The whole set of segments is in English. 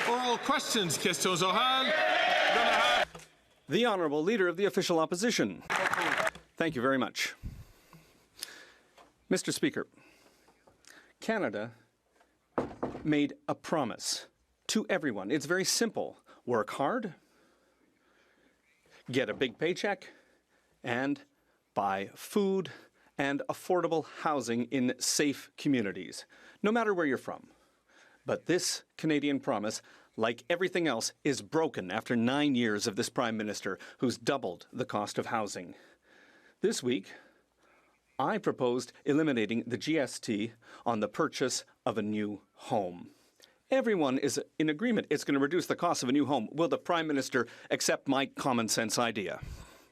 Oral questions. Questions orales. The Honourable Leader of the Official Opposition. Thank you very much. Mr. Speaker, Canada made a promise to everyone. It's very simple. Work hard, get a big paycheck, and buy food and affordable housing in safe communities, no matter where you're from. But this Canadian promise, like everything else, is broken after 9 years of this Prime Minister who's doubled the cost of housing. This week, I proposed eliminating the GST on the purchase of a new home. Everyone is in agreement it's going to reduce the cost of a new home. Will the Prime Minister accept my common sense idea?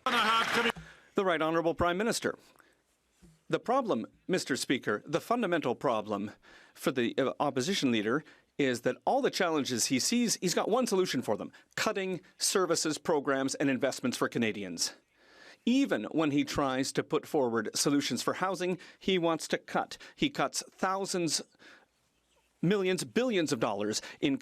The Right Honourable Prime Minister. The problem, Mr. Speaker, the fundamental problem for the opposition leader is that all the challenges he sees, he's got one solution for them: cutting services, programs and investments for Canadians. Even when he tries to put forward solutions for housing, he wants to cut. He cuts thousands, millions, billions of dollars in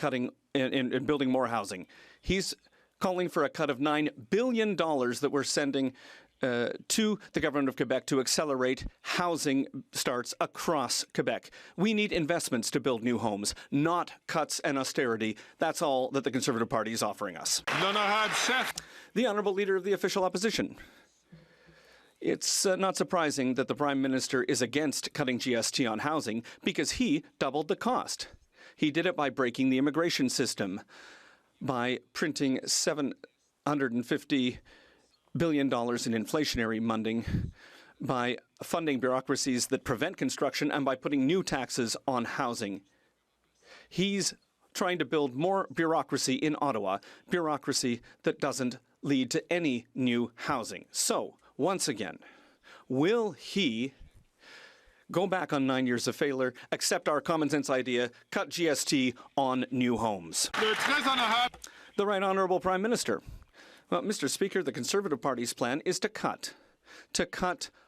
building more housing. He's calling for a cut of $9 billion that we're sending to the government of Quebec to accelerate housing starts across Quebec. We need investments to build new homes, not cuts and austerity. That's all that the Conservative Party is offering us. The Honourable Leader of the Official Opposition. It's not surprising that the Prime Minister is against cutting GST on housing because he doubled the cost. He did it by breaking the immigration system, by printing $750 billion in inflationary funding, by funding bureaucracies that prevent construction, and by putting new taxes on housing. He's trying to build more bureaucracy in Ottawa, bureaucracy that doesn't lead to any new housing. So, once again, will he go back on 9 years of failure, accept our common sense idea, cut GST on new homes? The Right Honourable Prime Minister. Well, Mr. Speaker, the Conservative Party's plan is to cut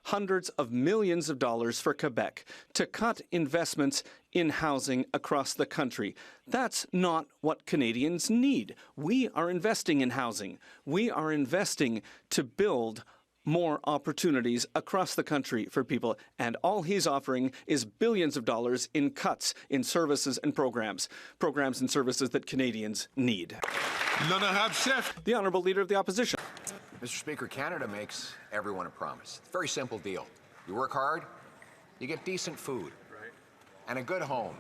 hundreds of millions of dollars for Quebec, to cut investments in housing across the country. That's not what Canadians need. We are investing in housing. We are investing to build more opportunities across the country for people, and all he's offering is billions of dollars in cuts in services and programs and services that Canadians need. The Honourable Leader of the Opposition. Mr. Speaker, Canada makes everyone a promise. It's a very simple deal. You work hard, you get decent food, and a good home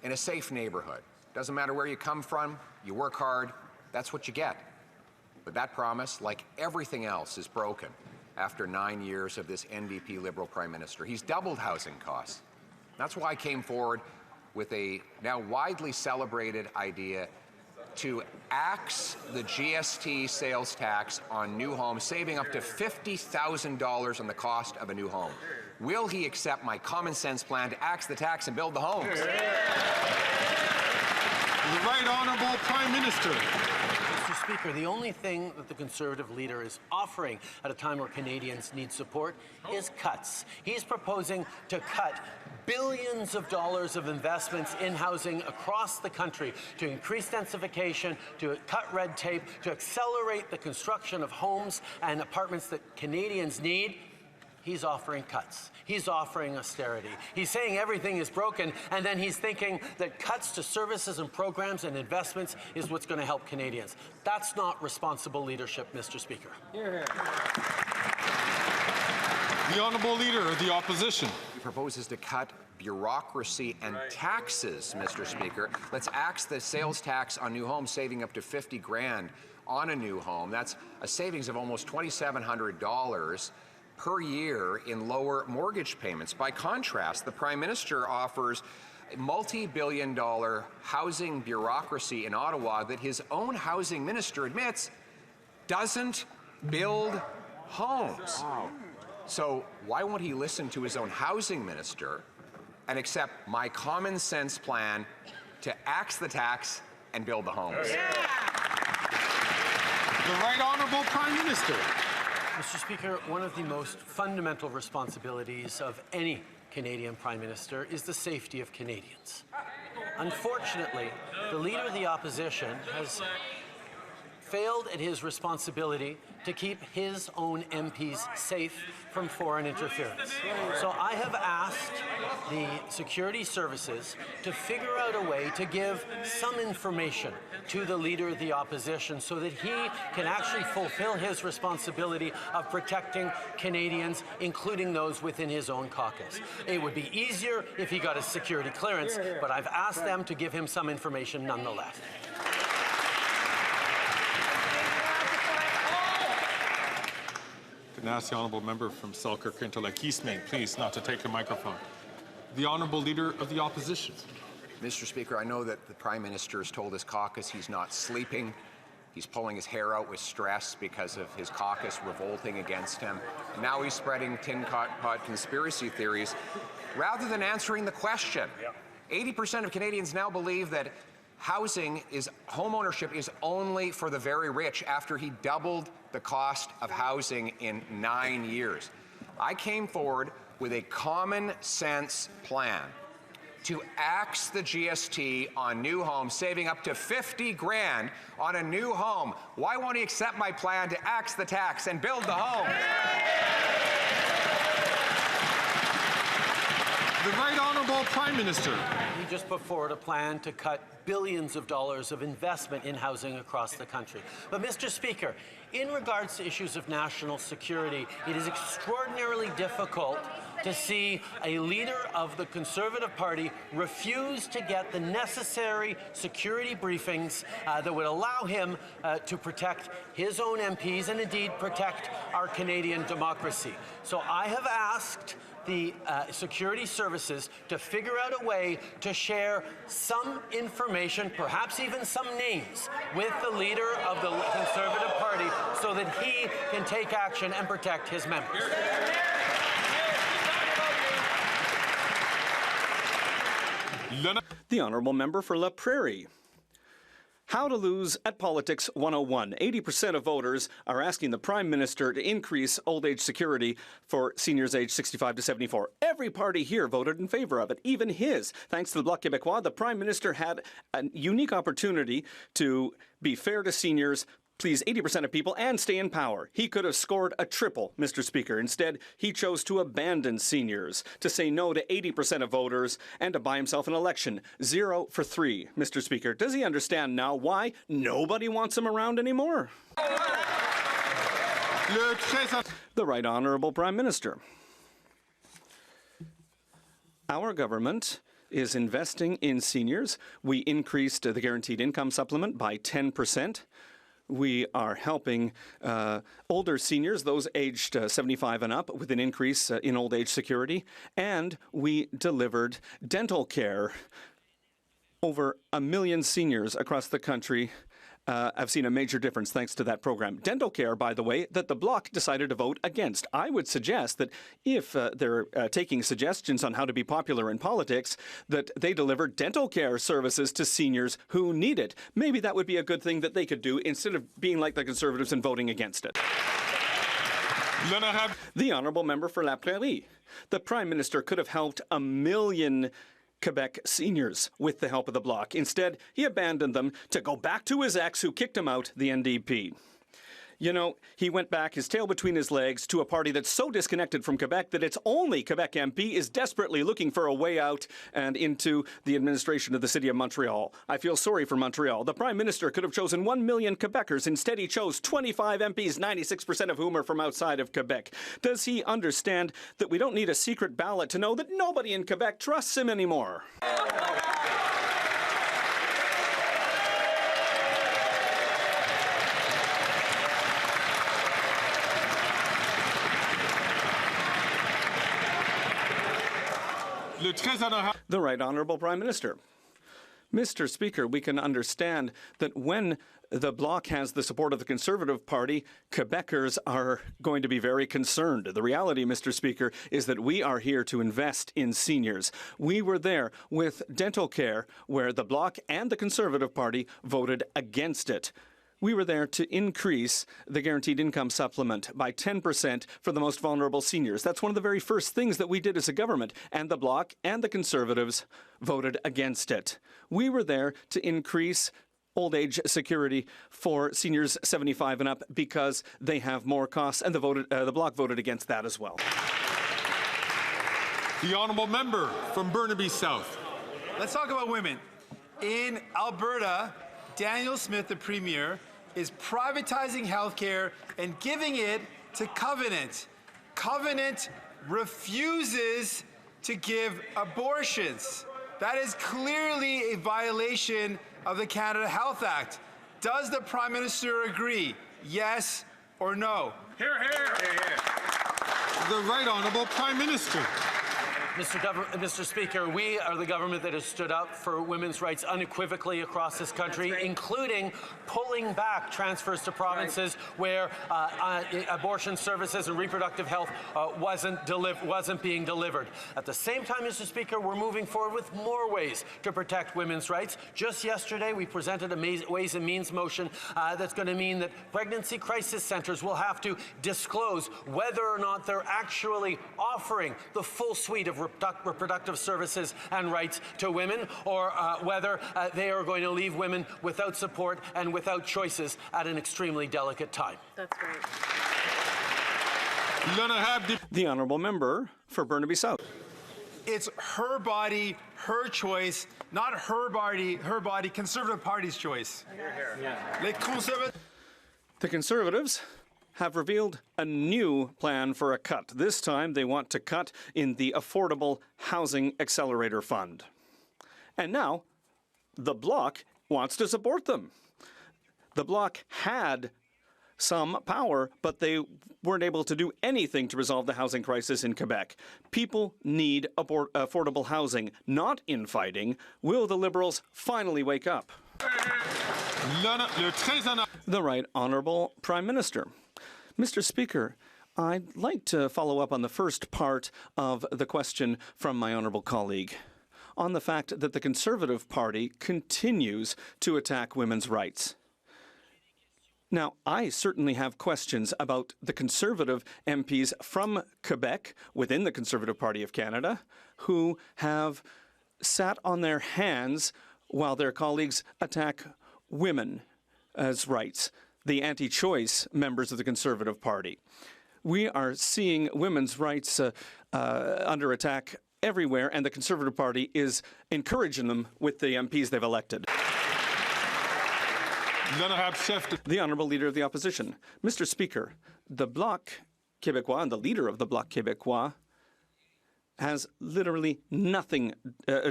in a safe neighborhood. Doesn't matter where you come from, you work hard, that's what you get. But that promise, like everything else, is broken after 9 years of this NDP Liberal Prime Minister. He's doubled housing costs. That's why I came forward with a now widely celebrated idea to axe the GST sales tax on new homes, saving up to $50,000 on the cost of a new home. Will he accept my common sense plan to axe the tax and build the homes? The Right Honourable Prime Minister. Mr. Speaker, the only thing that the Conservative leader is offering at a time where Canadians need support is cuts. He's proposing to cut billions of dollars of investments in housing across the country to increase densification, to cut red tape, to accelerate the construction of homes and apartments that Canadians need. He's offering cuts. He's offering austerity. He's saying everything is broken, and then he's thinking that cuts to services and programs and investments is what's going to help Canadians. That's not responsible leadership, Mr. Speaker. The Honourable Leader of the Opposition. He proposes to cut bureaucracy and taxes, Mr. Speaker. Let's axe the sales tax on new homes, saving up to $50 grand on a new home. That's a savings of almost $2,700 per year in lower mortgage payments. By contrast, the Prime Minister offers a multi-billion-dollar housing bureaucracy in Ottawa that his own housing minister admits doesn't build homes. So why won't he listen to his own housing minister and accept my common sense plan to axe the tax and build the homes? The Right Honourable Prime Minister. Mr. Speaker, one of the most fundamental responsibilities of any Canadian Prime Minister is the safety of Canadians. Unfortunately, the Leader of the Opposition has failed at his responsibility to keep his own MPs safe from foreign interference. So I have asked the security services to figure out a way to give some information to the Leader of the Opposition so that he can actually fulfill his responsibility of protecting Canadians, including those within his own caucus. It would be easier if he got a security clearance, but I've asked them to give him some information nonetheless. Can I ask the honourable member from Selkirk Interlake East Main, please, not to take the microphone. The honourable Leader of the Opposition. Mr. Speaker, I know that the Prime Minister has told his caucus he's not sleeping. He's pulling his hair out with stress because of his caucus revolting against him. Now he's spreading tin pot conspiracy theories rather than answering the question. 80% of Canadians now believe that home ownership is only for the very rich after he doubled the cost of housing in 9 years. I came forward with a common sense plan to axe the GST on new homes, saving up to 50 grand on a new home. Why won't he accept my plan to axe the tax and build the home? The Right Honourable Prime Minister. He just put forward a plan to cut billions of dollars of investment in housing across the country. But, Mr. Speaker, in regards to issues of national security, it is extraordinarily difficult to see a leader of the Conservative Party refuse to get the necessary security briefings that would allow him to protect his own MPs and indeed protect our Canadian democracy. So I have asked the security services to figure out a way to share some information, perhaps even some names, with the leader of the Conservative Party so that he can take action and protect his members. The honourable member for La Prairie. How to lose at Politics 101. 80% of voters are asking the Prime Minister to increase old age security for seniors aged 65 to 74. Every party here voted in favour of it, even his. Thanks to the Bloc Québécois, the Prime Minister had a unique opportunity to be fair to seniors, please 80% of people, and stay in power. He could have scored a triple, Mr. Speaker. Instead, he chose to abandon seniors, to say no to 80% of voters, and to buy himself an election. 0 for 3, Mr. Speaker. Does he understand now why nobody wants him around anymore? The Right Honourable Prime Minister. Our government is investing in seniors. We increased the guaranteed income supplement by 10%. We are helping older seniors, those aged 75 and up, with an increase in old age security. And we delivered dental care. Over 1 million seniors across the country have seen a major difference thanks to that program. Dental care, by the way, that the Bloc decided to vote against. I would suggest that if they're taking suggestions on how to be popular in politics, that they deliver dental care services to seniors who need it. Maybe that would be a good thing that they could do instead of being like the Conservatives and voting against it. The honourable member for La Prairie. The Prime Minister could have helped 1 million Quebec seniors with the help of the Bloc. Instead, he abandoned them to go back to his ex who kicked him out, the NDP. You know, he went back, his tail between his legs, to a party that's so disconnected from Quebec that its only Quebec MP is desperately looking for a way out and into the administration of the city of Montreal. I feel sorry for Montreal. The Prime Minister could have chosen 1 million Quebecers. Instead, he chose 25 MPs, 96% of whom are from outside of Quebec. Does he understand that we don't need a secret ballot to know that nobody in Quebec trusts him anymore? The Right Honourable Prime Minister. Mr. Speaker, we can understand that when the Bloc has the support of the Conservative Party, Quebecers are going to be very concerned. The reality, Mr. Speaker, is that we are here to invest in seniors. We were there with dental care, where the Bloc and the Conservative Party voted against it. We were there to increase the guaranteed income supplement by 10% for the most vulnerable seniors. That's one of the very first things that we did as a government, and the Bloc and the Conservatives voted against it. We were there to increase old age security for seniors 75 and up because they have more costs, and the Bloc voted against that as well. The honourable member from Burnaby South. Let's talk about women. In Alberta, Daniel Smith, the Premier, is privatizing healthcare and giving it to Covenant. Covenant refuses to give abortions. That is clearly a violation of the Canada Health Act. Does the Prime Minister agree? Yes or no? Hear, hear. The Right Honourable Prime Minister. Mr. Speaker, we are the government that has stood up for women's rights unequivocally across this country, including pulling back transfers to provinces where abortion services and reproductive health wasn't being delivered. At the same time, Mr. Speaker, we're moving forward with more ways to protect women's rights. Just yesterday, we presented a Ways and Means motion that's going to mean that pregnancy crisis centers will have to disclose whether or not they're actually offering the full suite of reproductive services and rights to women, or whether they are going to leave women without support and without choices at an extremely delicate time. That's right. The honourable member for Burnaby South. It's her body, her choice, not her body, Conservative Party's choice. The Conservatives have revealed a new plan for a cut. This time they want to cut in the Affordable Housing Accelerator Fund. And now the Bloc wants to support them. The Bloc had some power, but they weren't able to do anything to resolve the housing crisis in Quebec. People need affordable housing, not infighting. Will the Liberals finally wake up? The Right Honourable Prime Minister. Mr. Speaker, I'd like to follow up on the first part of the question from my honourable colleague on the fact that the Conservative Party continues to attack women's rights. Now, I certainly have questions about the Conservative MPs from Quebec within the Conservative Party of Canada who have sat on their hands while their colleagues attack women as rights, the anti-choice members of the Conservative Party. We are seeing women's rights under attack everywhere, and the Conservative Party is encouraging them with the MPs they've elected. The Honourable Leader of the Opposition. Mr. Speaker, the Bloc Québécois and the leader of the Bloc Québécois has literally nothing,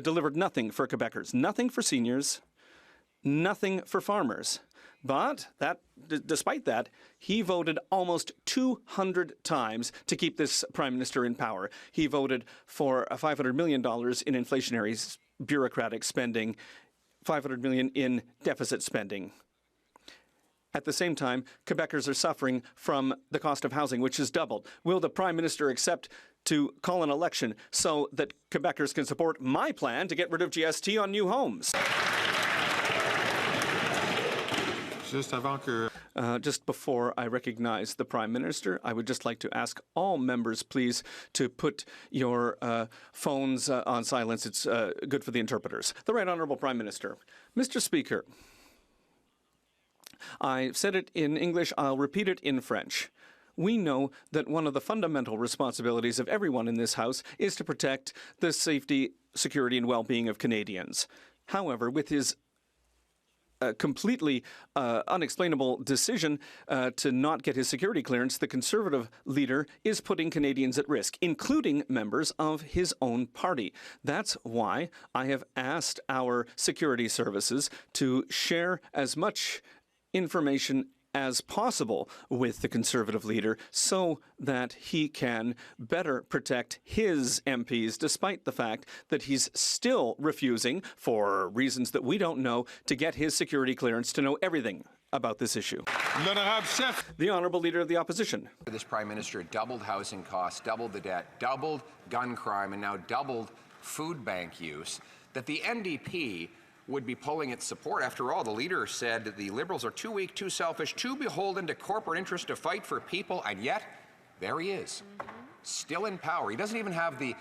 delivered nothing for Quebecers, nothing for seniors, nothing for farmers. But despite that, he voted almost 200 times to keep this Prime Minister in power. He voted for $500 million in inflationary bureaucratic spending, $500 million in deficit spending. At the same time, Quebecers are suffering from the cost of housing, which has doubled. Will the Prime Minister accept to call an election so that Quebecers can support my plan to get rid of GST on new homes? Just before I recognize the Prime Minister, I would just like to ask all members, please, to put your phones on silence. It's good for the interpreters. The Right Honourable Prime Minister. Mr. Speaker, I said it in English, I'll repeat it in French. We know that one of the fundamental responsibilities of everyone in this House is to protect the safety, security, and well-being of Canadians. However, with his completely unexplainable decision to not get his security clearance, the Conservative leader is putting Canadians at risk, including members of his own party. That's why I have asked our security services to share as much information as possible with the Conservative leader so that he can better protect his MPs, despite the fact that he's still refusing, for reasons that we don't know, to get his security clearance to know everything about this issue. The Honourable Leader of the Opposition. This Prime Minister doubled housing costs, doubled the debt, doubled gun crime, and now doubled food bank use, that the NDP would be pulling its support. After all, the leader said that the Liberals are too weak, too selfish, too beholden to corporate interests to fight for people, and yet, there he is, still in power. He doesn't even have the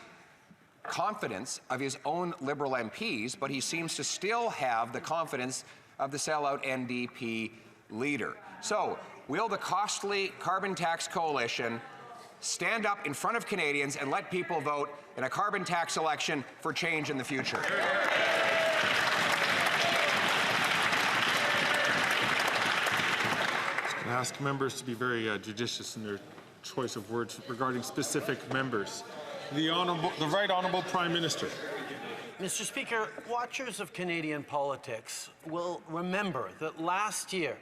confidence of his own Liberal MPs, but he seems to still have the confidence of the sellout NDP leader. So, will the costly carbon tax coalition stand up in front of Canadians and let people vote in a carbon tax election for change in the future? I ask members to be very judicious in their choice of words regarding specific members. The Right Honourable Prime Minister. Mr. Speaker, watchers of Canadian politics will remember that last year,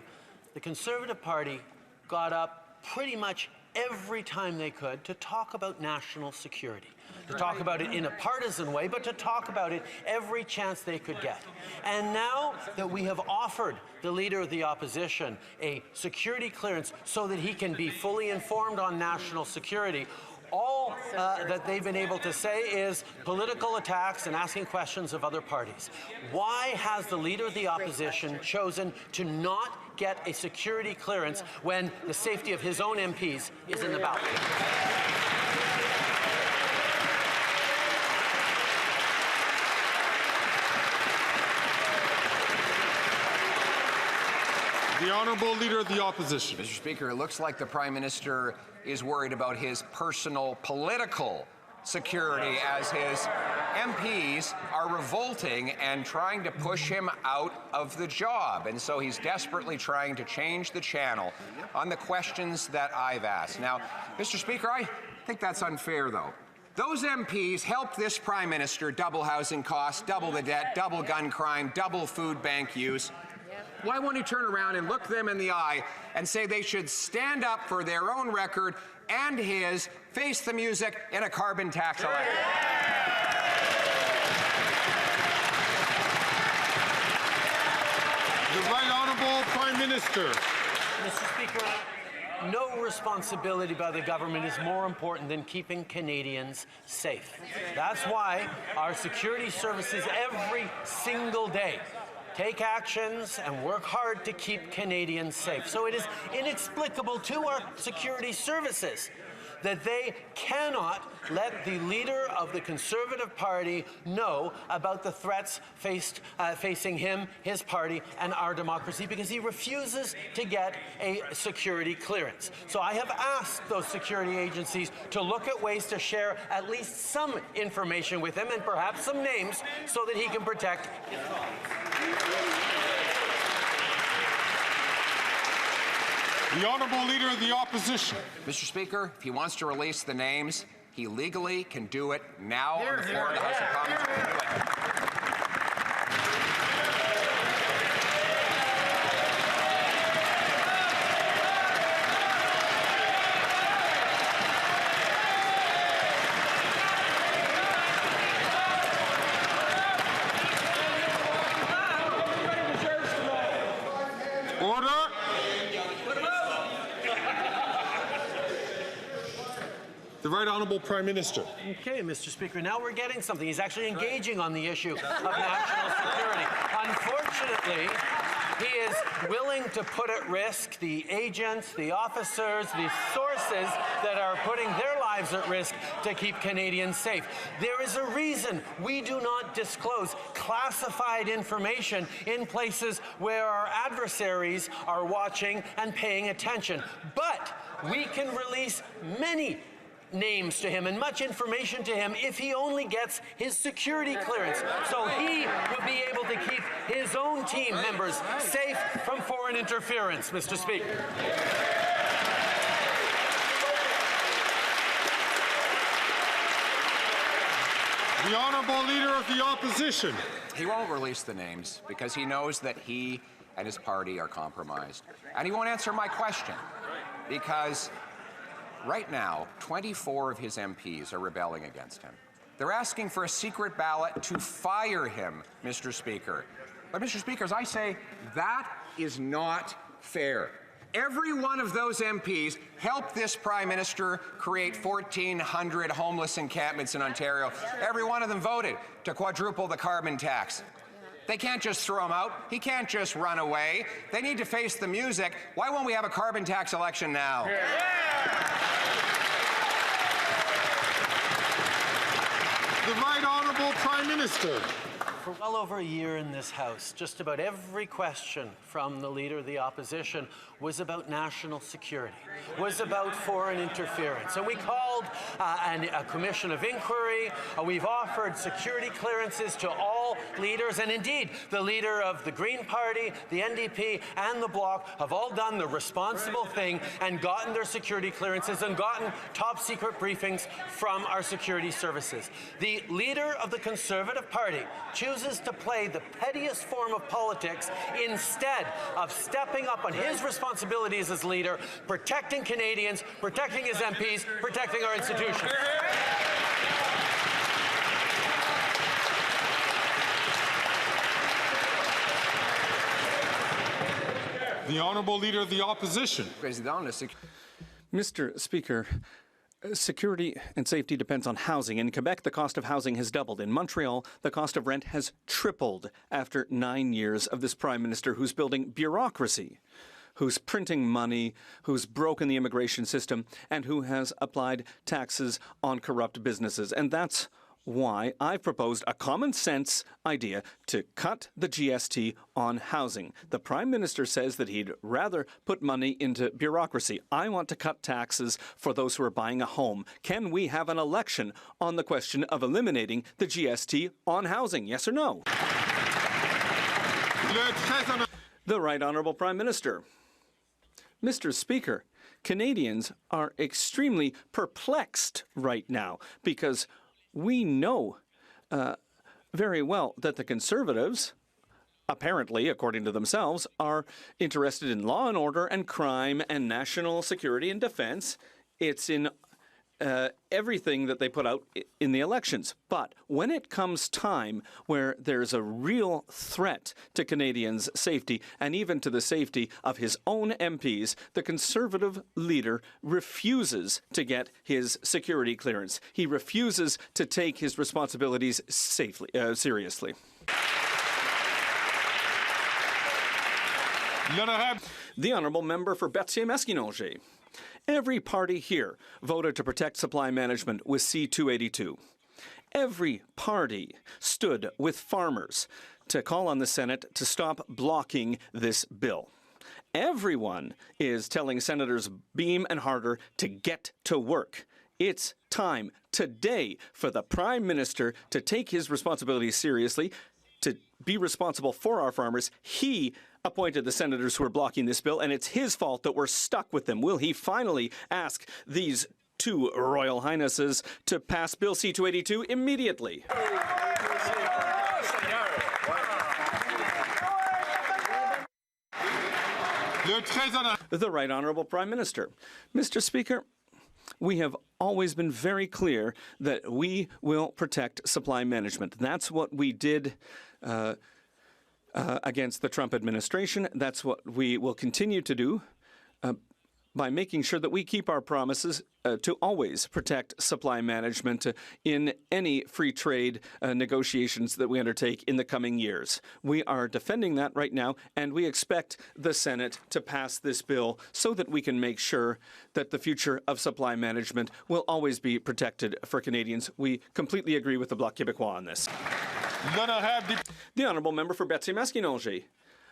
the Conservative Party got up pretty much every time they could to talk about national security, to talk about it in a partisan way, but to talk about it every chance they could get. And now that we have offered the Leader of the Opposition a security clearance so that he can be fully informed on national security, all that they've been able to say is political attacks and asking questions of other parties. Why has the Leader of the Opposition chosen to not get a security clearance when the safety of his own MPs is in the balance? The Honourable Leader of the Opposition. Mr. Speaker, it looks like the Prime Minister is worried about his personal political security as his MPs are revolting and trying to push him out of the job. And so he's desperately trying to change the channel on the questions that I've asked. Now, Mr. Speaker, I think that's unfair, though. Those MPs helped this Prime Minister double housing costs, double the debt, double gun crime, double food bank use. Why won't he turn around and look them in the eye and say they should stand up for their own record and his, face the music in a carbon tax election? The Right Honourable Prime Minister. Mr. Speaker, no responsibility by the government is more important than keeping Canadians safe. That's why our security services every single day take actions and work hard to keep Canadians safe. So it is inexplicable to our security services that they cannot let the leader of the Conservative Party know about the threats facing him, his party, and our democracy because he refuses to get a security clearance. So I have asked those security agencies to look at ways to share at least some information with him and perhaps some names so that he can protect his The Honourable Leader of the Opposition. Mr. Speaker, if he wants to release the names, he legally can do it now on the floor of the House of Commons. He can do it. Order. The Right Honourable Prime Minister. Okay, Mr. Speaker, now we're getting something. He's actually engaging on the issue of national security. Unfortunately, he is willing to put at risk the agents, the officers, the sources that are putting their lives at risk to keep Canadians safe. There is a reason we do not disclose classified information in places where our adversaries are watching and paying attention. But we can release many names to him and much information to him if he only gets his security clearance. So he will be able to keep his own team members safe from foreign interference, Mr. Speaker. The Honourable Leader of the Opposition. He won't release the names because he knows that he and his party are compromised. And he won't answer my question because right now, 24 of his MPs are rebelling against him. They're asking for a secret ballot to fire him, Mr. Speaker. But, Mr. Speaker, as I say, that is not fair. Every one of those MPs helped this Prime Minister create 1,400 homeless encampments in Ontario. Every one of them voted to quadruple the carbon tax. They can't just throw him out. He can't just run away. They need to face the music. Why won't we have a carbon tax election now? The Right Honourable Prime Minister. For well over a year in this House, just about every question from the Leader of the Opposition was about national security, was about foreign interference. And we called a commission of inquiry. We've offered security clearances to all leaders. And indeed, the leader of the Green Party, the NDP, and the Bloc have all done the responsible thing and gotten their security clearances and gotten top-secret briefings from our security services. The leader of the Conservative Party chooses to play the pettiest form of politics instead of stepping up on his responsibilities as leader, protecting Canadians, protecting his MPs, protecting our institutions. The Honourable Leader of the Opposition. Mr. Speaker, security and safety depends on housing. In Quebec, the cost of housing has doubled. In Montreal, the cost of rent has tripled after 9 years of this Prime Minister who's building bureaucracy, who's printing money, who's broken the immigration system, and who has applied taxes on corrupt businesses. And that's why I've proposed a common sense idea to cut the GST on housing. The Prime Minister says that he'd rather put money into bureaucracy. I want to cut taxes for those who are buying a home. Can we have an election on the question of eliminating the GST on housing? Yes or no? The Right Honourable Prime Minister. Mr. Speaker, Canadians are extremely perplexed right now because we know very well that the Conservatives, apparently, according to themselves, are interested in law and order and crime and national security and defense. It's in everything that they put out in the elections. But when it comes time where there's a real threat to Canadians' safety and even to the safety of his own MPs, the Conservative leader refuses to get his security clearance. He refuses to take his responsibilities seriously. The Honourable Member for Berthier-Maskinongé. Every party here voted to protect supply management with C-282. Every party stood with farmers to call on the Senate to stop blocking this bill. Everyone is telling Senators Beam and Harder to get to work. It's time today for the Prime Minister to take his responsibilities seriously, to be responsible for our farmers. He appointed the senators who are blocking this bill, and it's his fault that we're stuck with them. Will he finally ask these two Royal Highnesses to pass Bill C-282 immediately? The Right Honourable Prime Minister. Mr. Speaker, we have always been very clear that we will protect supply management. That's what we did against the Trump administration. That's what we will continue to do by making sure that we keep our promises to always protect supply management in any free trade negotiations that we undertake in the coming years. We are defending that right now, and we expect the Senate to pass this bill so that we can make sure that the future of supply management will always be protected for Canadians. We completely agree with the Bloc Québécois on this. The Honourable Member for Berthier-Maskinongé.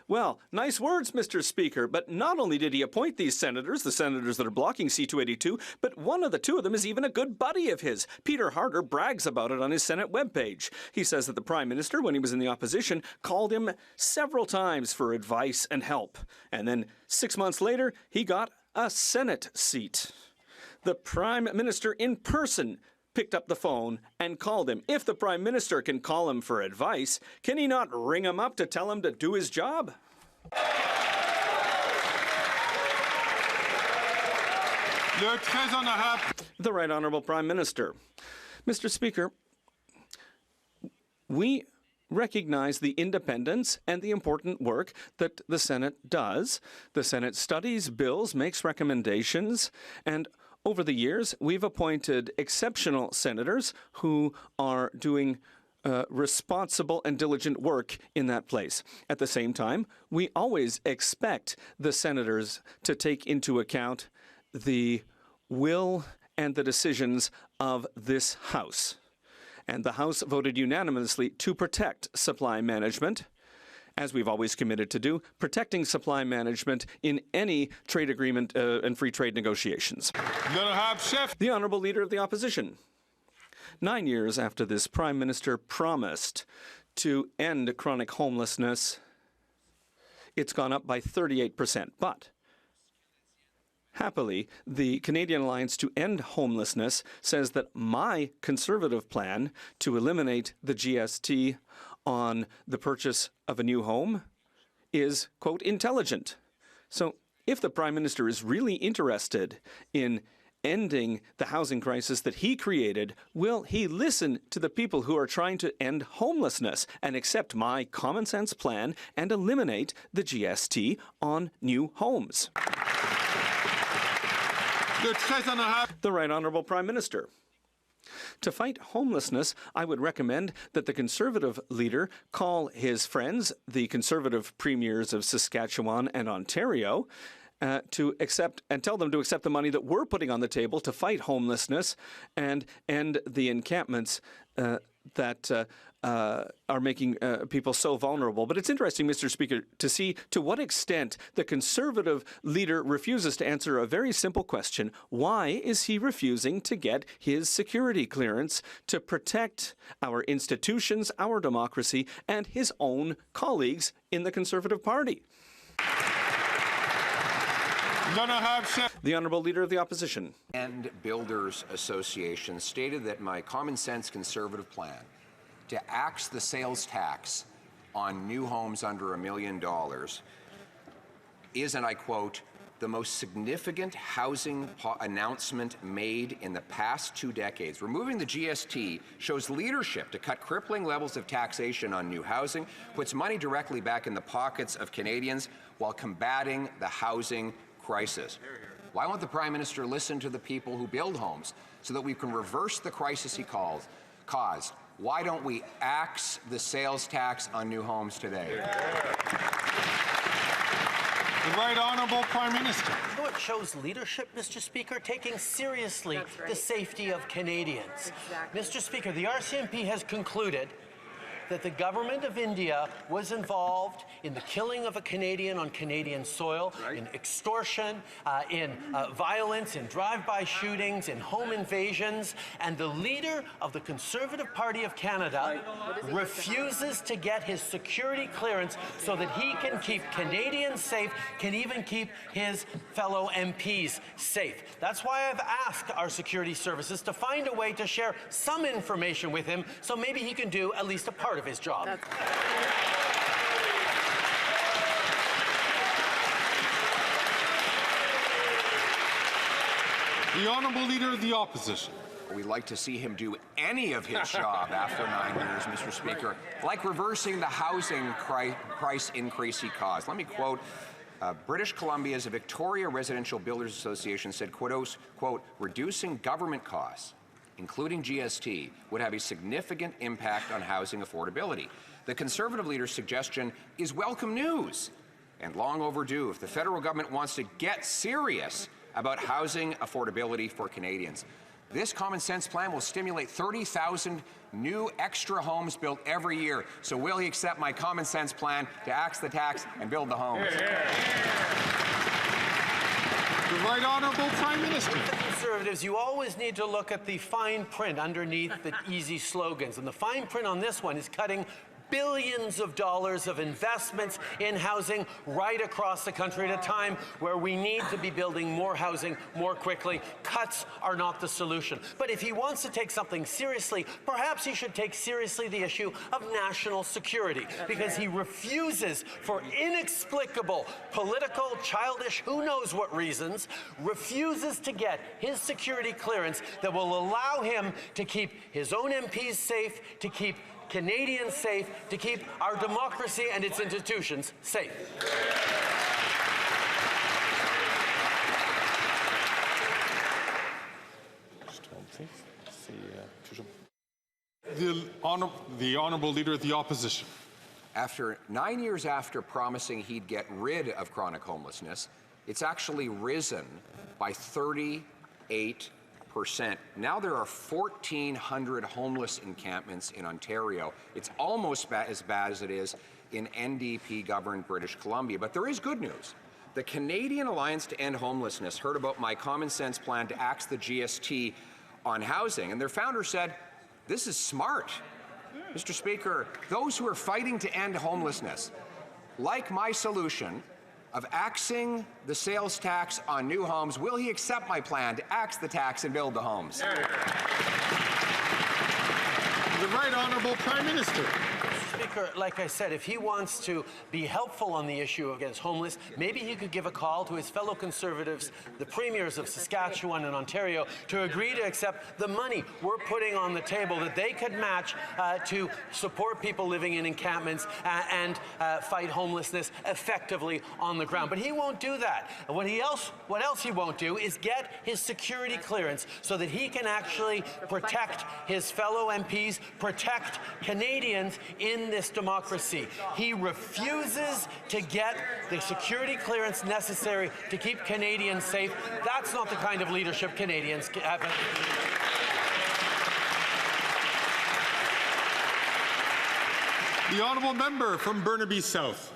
Well, nice words, Mr. Speaker, but not only did he appoint these senators, the senators that are blocking C-282, but one of the two of them is even a good buddy of his. Peter Harder brags about it on his Senate webpage. He says that the Prime Minister, when he was in the opposition, called him several times for advice and help. And then 6 months later, he got a Senate seat. The Prime Minister in person picked up the phone and called him. If the Prime Minister can call him for advice, can he not ring him up to tell him to do his job? The Right Honourable Prime Minister. Mr. Speaker, we recognize the independence and the important work that the Senate does. The Senate studies bills, makes recommendations, and over the years, we've appointed exceptional senators who are doing responsible and diligent work in that place. At the same time, we always expect the senators to take into account the will and the decisions of this House. And the House voted unanimously to protect supply management, as we've always committed to do, protecting supply management in any trade agreement and free trade negotiations. The Honourable Leader of the Opposition. 9 years after this Prime Minister promised to end chronic homelessness, it's gone up by 38%. But happily, the Canadian Alliance to End Homelessness says that my Conservative plan to eliminate the GST on the purchase of a new home is, quote, intelligent. So if the Prime Minister is really interested in ending the housing crisis that he created, will he listen to the people who are trying to end homelessness and accept my common sense plan and eliminate the GST on new homes? The Right Honourable Prime Minister. To fight homelessness, I would recommend that the Conservative leader call his friends, the Conservative premiers of Saskatchewan and Ontario, to accept and tell them to accept the money that we're putting on the table to fight homelessness and end the encampments that are making people so vulnerable. But it's interesting, Mr. Speaker, to see to what extent the Conservative leader refuses to answer a very simple question. Why is he refusing to get his security clearance to protect our institutions, our democracy, and his own colleagues in the Conservative Party? The Honourable Leader of the Opposition. And Builders Association stated that my common sense Conservative plan to axe the sales tax on new homes under $1 million is, and I quote, the most significant housing announcement made in the past 2 decades. Removing the GST shows leadership to cut crippling levels of taxation on new housing, puts money directly back in the pockets of Canadians while combating the housing crisis. Why won't the Prime Minister listen to the people who build homes so that we can reverse the crisis he caused? Why don't we axe the sales tax on new homes today? The Right Honourable Prime Minister. You know what shows leadership, Mr. Speaker? Taking seriously the safety of Canadians. Mr. Speaker, the RCMP has concluded that the government of India was involved in the killing of a Canadian on Canadian soil, in extortion, in violence, in drive-by shootings, in home invasions, and the leader of the Conservative Party of Canada refuses to get his security clearance so that he can keep Canadians safe, can even keep his fellow MPs safe. That's why I've asked our security services to find a way to share some information with him so maybe he can do at least a part of his job. The Honourable Leader of the Opposition. We'd like to see him do any of his job after 9 years, Mr. Speaker, like reversing the housing price increase he caused. Let me quote British Columbia's Victoria Residential Builders Association said, quote, reducing government costs, including GST, would have a significant impact on housing affordability. The Conservative leader's suggestion is welcome news and long overdue if the federal government wants to get serious about housing affordability for Canadians. This common sense plan will stimulate 30,000 new extra homes built every year. So will he accept my common sense plan to axe the tax and build the homes? The Right Honourable Prime Minister. Conservatives, you always need to look at the fine print underneath the easy slogans. And the fine print on this one is cutting billions of dollars of investments in housing right across the country at a time where we need to be building more housing more quickly. Cuts are not the solution. But if he wants to take something seriously, perhaps he should take seriously the issue of national security, because he refuses, for inexplicable, political, childish, who knows what reasons, refuses to get his security clearance that will allow him to keep his own MPs safe, to keep Canadians safe, to keep our democracy and its institutions safe. The Honourable Honourable Leader of the Opposition. After 9 years after promising he'd get rid of chronic homelessness, it's actually risen by 38%. Now there are 1,400 homeless encampments in Ontario. It's almost as bad as it is in NDP-governed British Columbia. But there is good news. The Canadian Alliance to End Homelessness heard about my common sense plan to axe the GST on housing, and their founder said, "This is smart." Mr. Speaker, those who are fighting to end homelessness, like my solution of axing the sales tax on new homes, will he accept my plan to axe the tax and build the homes? The Right Honourable Prime Minister. Speaker, like I said, if he wants to be helpful on the issue against homeless, maybe he could give a call to his fellow Conservatives, the premiers of Saskatchewan and Ontario, to agree to accept the money we're putting on the table that they could match to support people living in encampments and fight homelessness effectively on the ground. But he won't do that. And what else he won't do is get his security clearance so that he can actually protect his fellow MPs, protect Canadians in this democracy. He refuses to get the security clearance necessary to keep Canadians safe. That's not the kind of leadership Canadians have. The Honourable Member from Burnaby South.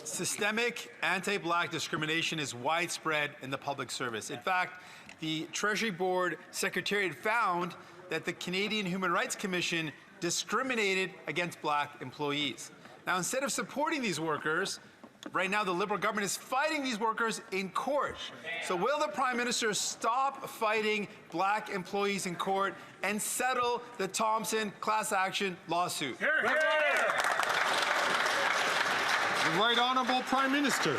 Systemic anti-black discrimination is widespread in the public service. In fact, the Treasury Board Secretariat found that the Canadian Human Rights Commission discriminated against black employees. Now, instead of supporting these workers, right now the Liberal government is fighting these workers in court. So will the Prime Minister stop fighting black employees in court and settle the Thompson class action lawsuit? The Right Honourable Prime Minister.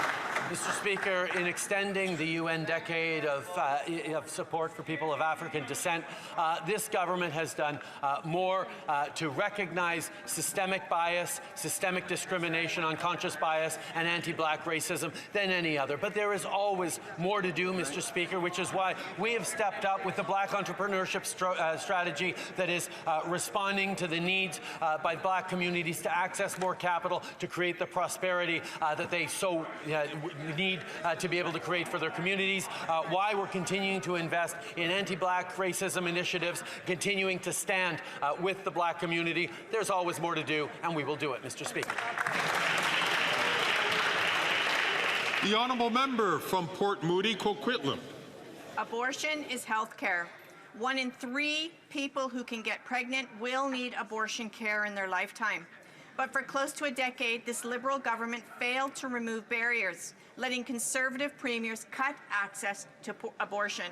Mr. Speaker, in extending the UN decade of support for people of African descent, this government has done more to recognize systemic bias, systemic discrimination, unconscious bias, and anti-black racism than any other. But there is always more to do, Mr. Speaker, which is why we have stepped up with the Black Entrepreneurship Strategy that is responding to the needs by black communities to access more capital to create the prosperity that they so need to be able to create for their communities, why we're continuing to invest in anti-black racism initiatives, continuing to stand with the black community. There's always more to do, and we will do it, Mr. Speaker. The Honourable Member from Port Moody, Coquitlam. Abortion is health care. 1 in 3 people who can get pregnant will need abortion care in their lifetime. But for close to a decade, this Liberal government failed to remove barriers, letting Conservative premiers cut access to abortion.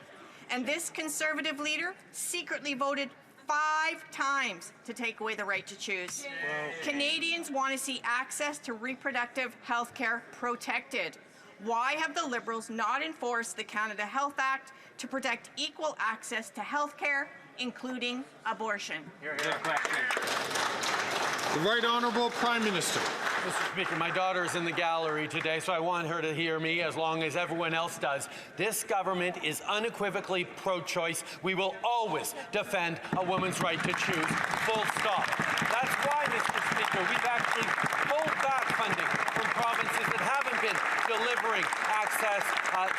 And this Conservative leader secretly voted 5 times to take away the right to choose. Canadians want to see access to reproductive health care protected. Why have the Liberals not enforced the Canada Health Act to protect equal access to health care, including abortion? The Right Honourable Prime Minister. Mr. Speaker, my daughter is in the gallery today, so I want her to hear me as long as everyone else does. This government is unequivocally pro-choice. We will always defend a woman's right to choose, full stop. That's why, Mr. Speaker, we've actually pulled back funding from provinces that haven't been delivering access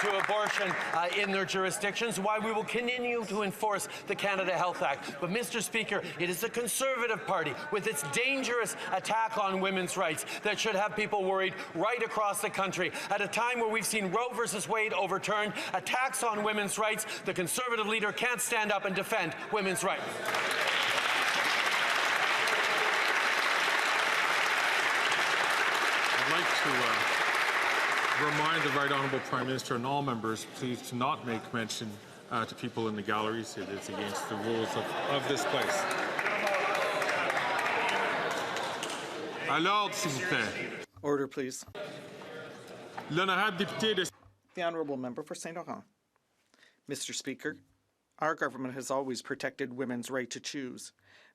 to abortion in their jurisdictions, why we will continue to enforce the Canada Health Act. But, Mr. Speaker, it is the Conservative Party, with its dangerous attack on women's rights, that should have people worried right across the country. At a time where we've seen Roe versus Wade overturned, attacks on women's rights, the Conservative leader can't stand up and defend women's rights. I'd like to remind the Right Honourable Prime Minister and all members, please, to not make mention to people in the galleries. It is against the rules of this place. Alors, s'il vous plaît. Order, please. L'honorable député de... The Honourable Member for St. Laurent. Mr. Speaker, our government has always protected women's right to choose,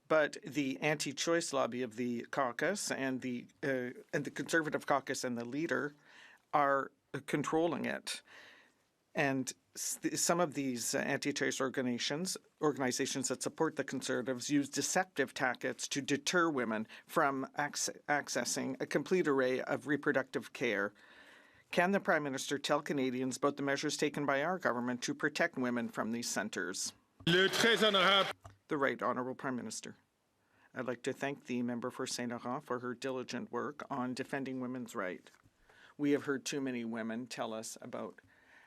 but the anti-choice lobby of the caucus and the Conservative caucus and the leader are controlling it. And some of these anti-choice organizations that support the Conservatives use deceptive tactics to deter women from accessing a complete array of reproductive care. Can the Prime Minister tell Canadians about the measures taken by our government to protect women from these centres? The Right Honourable Prime Minister. I'd like to thank the member for Saint Laurent for her diligent work on defending women's rights. We have heard too many women tell us about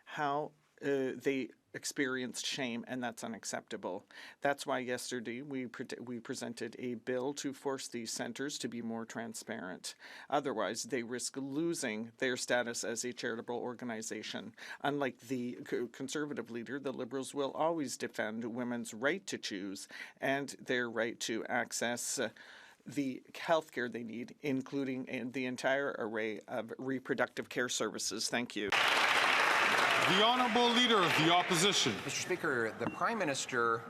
how they experienced shame, and that's unacceptable. That's why yesterday we presented a bill to force these centres to be more transparent. Otherwise, they risk losing their status as a charitable organization. Unlike the Conservative leader, the Liberals will always defend women's right to choose and their right to access the health care they need, including the entire array of reproductive care services. Thank you. The Honourable Leader of the Opposition. Mr. Speaker, the Prime Minister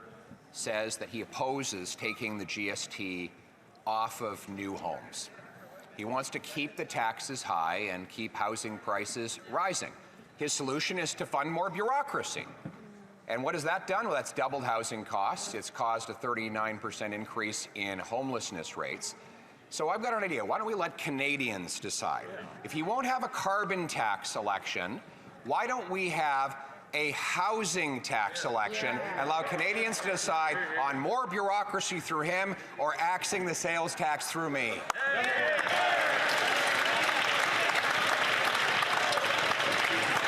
says that he opposes taking the GST off of new homes. He wants to keep the taxes high and keep housing prices rising. His solution is to fund more bureaucracy. And what has that done? Well, that's doubled housing costs. It's caused a 39% increase in homelessness rates. So I've got an idea. Why don't we let Canadians decide? If he won't have a carbon tax election, why don't we have a housing tax election and allow Canadians to decide on more bureaucracy through him or axing the sales tax through me?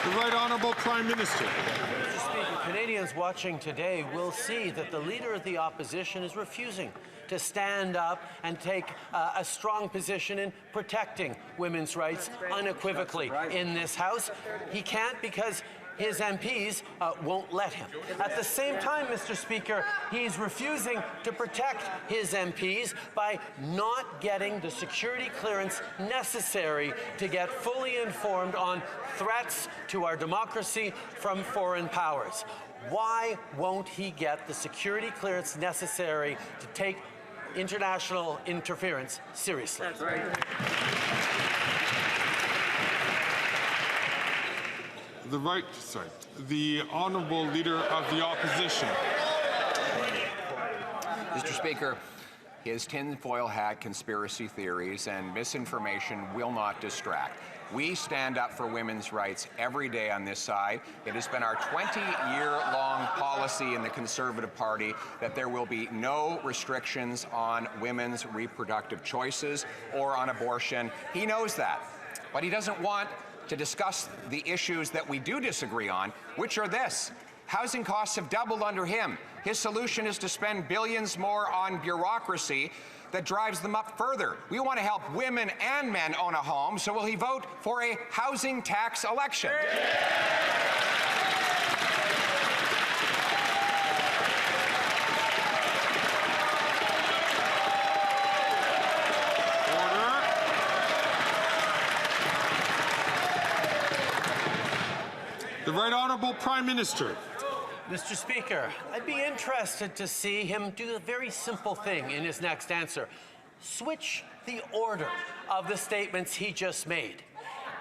The Right Honourable Prime Minister. Mr. Speaker, Canadians watching today will see that the Leader of the Opposition is refusing to stand up and take a strong position in protecting women's rights unequivocally in this House. He can't because his MPs won't let him. At the same time, Mr. Speaker, he's refusing to protect his MPs by not getting the security clearance necessary to get fully informed on threats to our democracy from foreign powers. Why won't he get the security clearance necessary to take international interference seriously? That's right. The Honourable Leader of the Opposition. Mr. Speaker, his tinfoil hat conspiracy theories and misinformation will not distract. We stand up for women's rights every day on this side. It has been our 20-year-long policy in the Conservative Party that there will be no restrictions on women's reproductive choices or on abortion. He knows that, but he doesn't want to discuss the issues that we do disagree on, which are this. Housing costs have doubled under him. His solution is to spend billions more on bureaucracy that drives them up further. We want to help women and men own a home, so will he vote for a housing tax election? Order. The Right Honourable Prime Minister. Mr. Speaker, I'd be interested to see him do a very simple thing in his next answer. Switch the order of the statements he just made.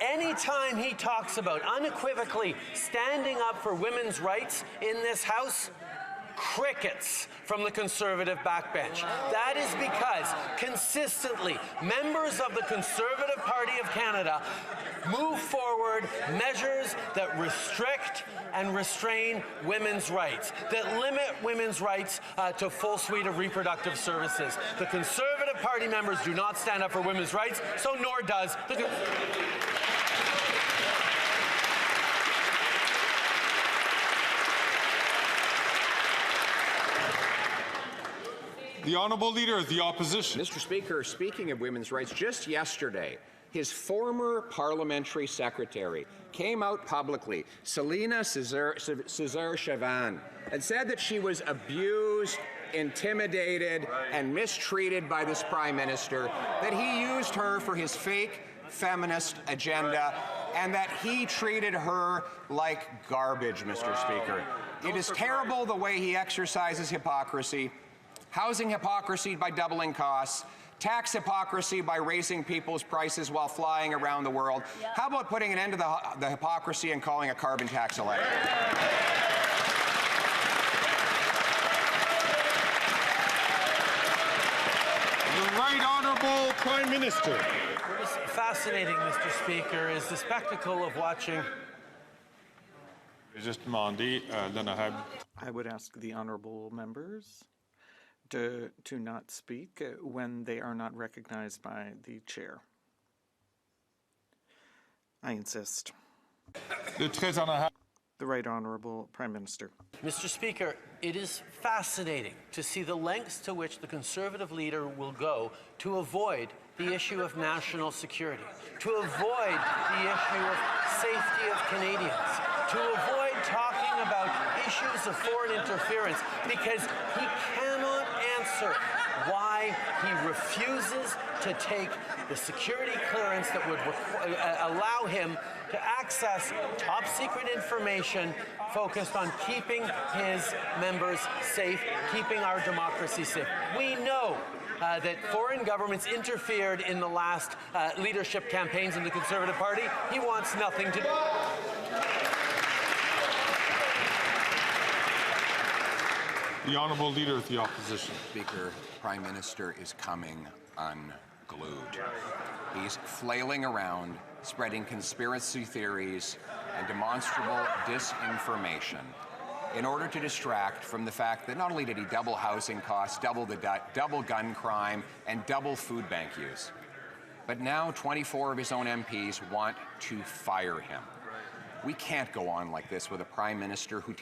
Anytime he talks about unequivocally standing up for women's rights in this House, crickets from the Conservative backbench. That is because consistently members of the Conservative Party of Canada move forward measures that restrict and restrain women's rights, that limit women's rights to a full suite of reproductive services. The Conservative Party members do not stand up for women's rights, so nor does the... The Honourable Leader of the Opposition. Mr. Speaker, speaking of women's rights, just yesterday, his former parliamentary secretary came out publicly, Selina Cesar-Chavannes, and said that she was abused, intimidated, and mistreated by this Prime Minister, that he used her for his fake feminist agenda, and that he treated her like garbage, Mr. Speaker. It is terrible the way he exercises hypocrisy, housing hypocrisy by doubling costs, tax hypocrisy by raising people's prices while flying around the world. How about putting an end to the hypocrisy and calling a carbon tax elected? The Right Honourable Prime Minister. What is fascinating, Mr. Speaker, is the spectacle of watching. Just demandé de ne have. I would ask the honourable members to not speak when they are not recognized by the chair. I insist. Le très honorable. The Right Honourable Prime Minister. Mr. Speaker, it is fascinating to see the lengths to which the Conservative leader will go to avoid the issue of national security, to avoid the issue of safety of Canadians, to avoid talking about issues of foreign interference, because he cannot answer why he refuses to take the security clearance that would allow him to access top secret information focused on keeping his members safe, keeping our democracy safe. We know that foreign governments interfered in the last leadership campaigns in the Conservative Party. He wants nothing to do. The Honourable Leader of the Opposition. Speaker, Prime Minister is coming unglued. He's flailing around, spreading conspiracy theories and demonstrable disinformation in order to distract from the fact that not only did he double housing costs, double gun crime, and double food bank use, but now 24 of his own MPs want to fire him. We can't go on like this with a Prime Minister who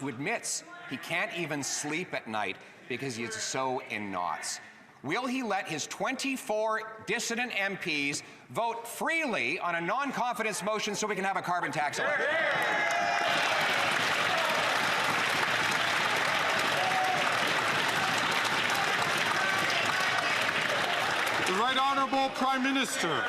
admits he can't even sleep at night because he is so in knots. Will he let his 24 dissident MPs vote freely on a non-confidence motion so we can have a carbon tax elected? The Right Honourable Prime Minister.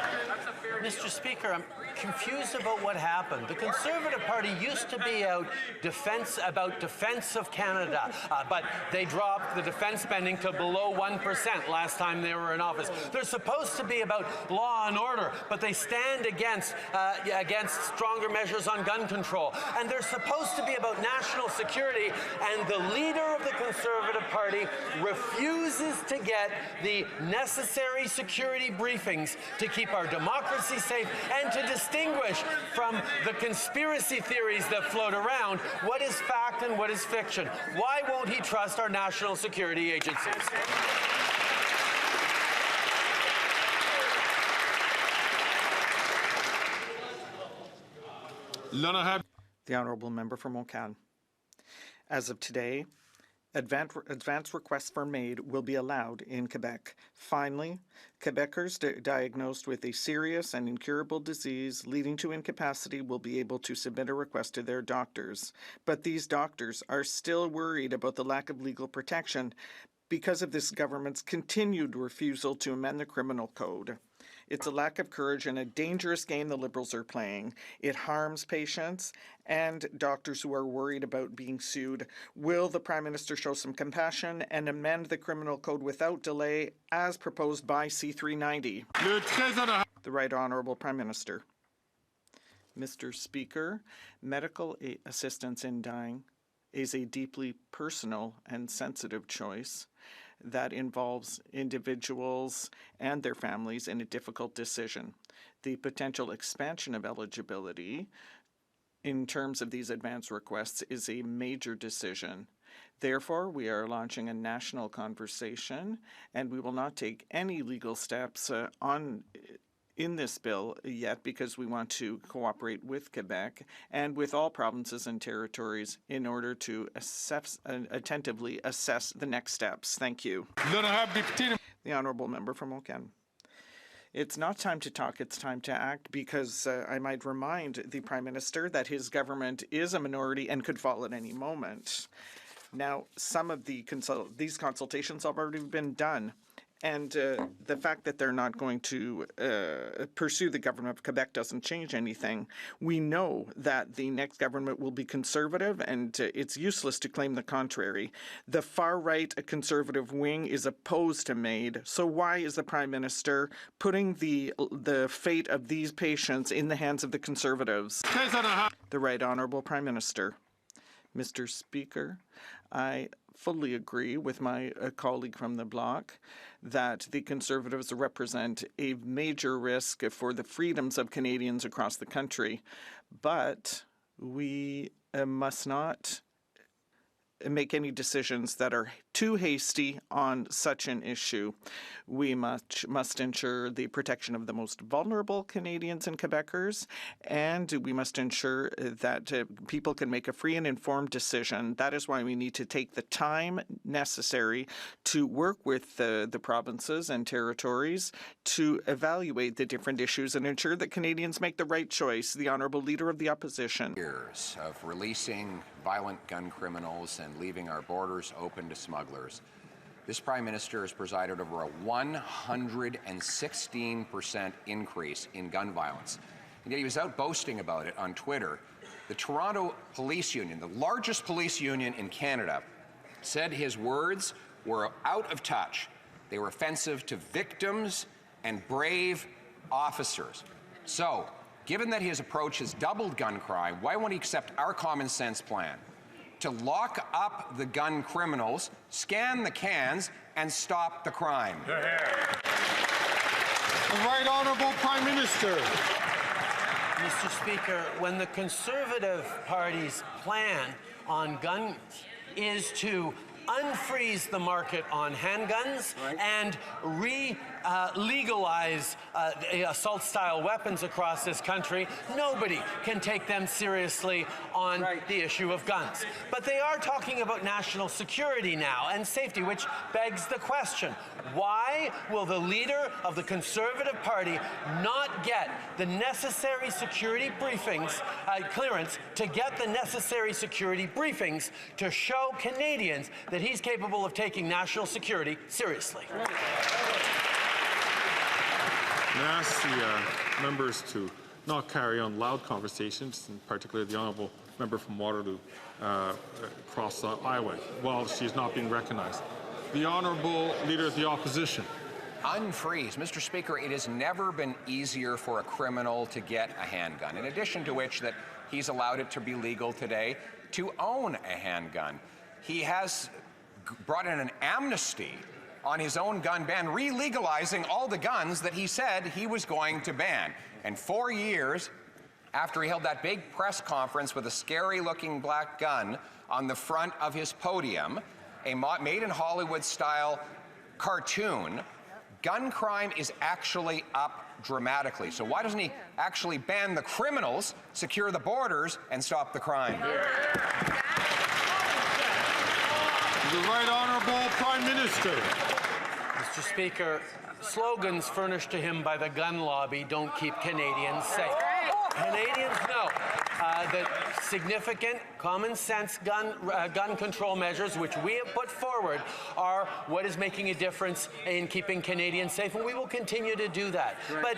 Mr. Speaker, I'm confused about what happened. The Conservative Party used to be out defense of Canada, but they dropped the defense spending to below 1% last time they were in office. They're supposed to be about law and order, but they stand against stronger measures on gun control. And they're supposed to be about national security, and the leader of the Conservative Party refuses to get the necessary security briefings to keep our democracy safe and to distinguish from the conspiracy theories that float around what is fact and what is fiction. Why won't he trust our national security agencies? The Honourable Member from Montcalm. As of today, advance requests for aid will be allowed in Quebec. Finally, Quebecers diagnosed with a serious and incurable disease leading to incapacity will be able to submit a request to their doctors. But these doctors are still worried about the lack of legal protection because of this government's continued refusal to amend the criminal code. It's a lack of courage and a dangerous game the Liberals are playing. It harms patients and doctors who are worried about being sued. Will the Prime Minister show some compassion and amend the criminal code without delay as proposed by C390? The Right Honourable Prime Minister. Mr. Speaker, medical assistance in dying is a deeply personal and sensitive choice that involves individuals and their families in a difficult decision. The potential expansion of eligibility in terms of these advance requests is a major decision. Therefore, we are launching a national conversation, and we will not take any legal steps in this bill yet because we want to cooperate with Quebec and with all provinces and territories in order to attentively assess the next steps. Thank you. The Honourable Member from Montcalm. It's not time to talk, it's time to act, because I might remind the Prime Minister that his government is a minority and could fall at any moment. Now, some of these consultations have already been done, And the fact that they're not going to pursue the government of Quebec doesn't change anything. We know that the next government will be conservative, and it's useless to claim the contrary. The far-right conservative wing is opposed to MAID, so why is the Prime Minister putting the fate of these patients in the hands of the Conservatives? The Right Honourable Prime Minister. Mr. Speaker, I fully agree with my colleague from the Bloc that the Conservatives represent a major risk for the freedoms of Canadians across the country. But we must not make any decisions that are too hasty on such an issue. We must ensure the protection of the most vulnerable Canadians and Quebecers, and we must ensure that people can make a free and informed decision. That is why we need to take the time necessary to work with the provinces and territories to evaluate the different issues and ensure that Canadians make the right choice. The Honourable Leader of the Opposition. Years of releasing violent gun criminals and leaving our borders open to smugglers. This Prime Minister has presided over a 116% increase in gun violence. And yet he was out boasting about it on Twitter. The Toronto Police Union, the largest police union in Canada, said his words were out of touch. They were offensive to victims and brave officers. So, given that his approach has doubled gun crime, why won't he accept our common sense plan to lock up the gun criminals, scan the cans, and stop the crime? The Right Honourable Prime Minister. Mr. Speaker, when the Conservative Party's plan on guns is to unfreeze the market on handguns and legalize assault-style weapons across this country, nobody can take them seriously on the issue of guns. But they are talking about national security now and safety, which begs the question, why will the leader of the Conservative Party not get the necessary security briefings, clearance to get the necessary security briefings to show Canadians that he's capable of taking national security seriously? I ask the members to not carry on loud conversations, and particularly the honourable member from Waterloo across the aisle while she is not being recognized. The honourable Leader of the Opposition. Unfreeze. Mr. Speaker, it has never been easier for a criminal to get a handgun. In addition to which, that he's allowed it to be legal today to own a handgun. He has brought in an amnesty on his own gun ban, re-legalizing all the guns that he said he was going to ban. And 4 years after he held that big press conference with a scary-looking black gun on the front of his podium, a made-in-Hollywood-style cartoon, gun crime is actually up dramatically. So why doesn't he actually ban the criminals, secure the borders, and stop the crime? The Right Honourable Prime Minister. Mr. Speaker, slogans furnished to him by the gun lobby don't keep Canadians safe. Canadians know that significant common sense gun control measures, which we have put forward, are what is making a difference in keeping Canadians safe, and we will continue to do that. But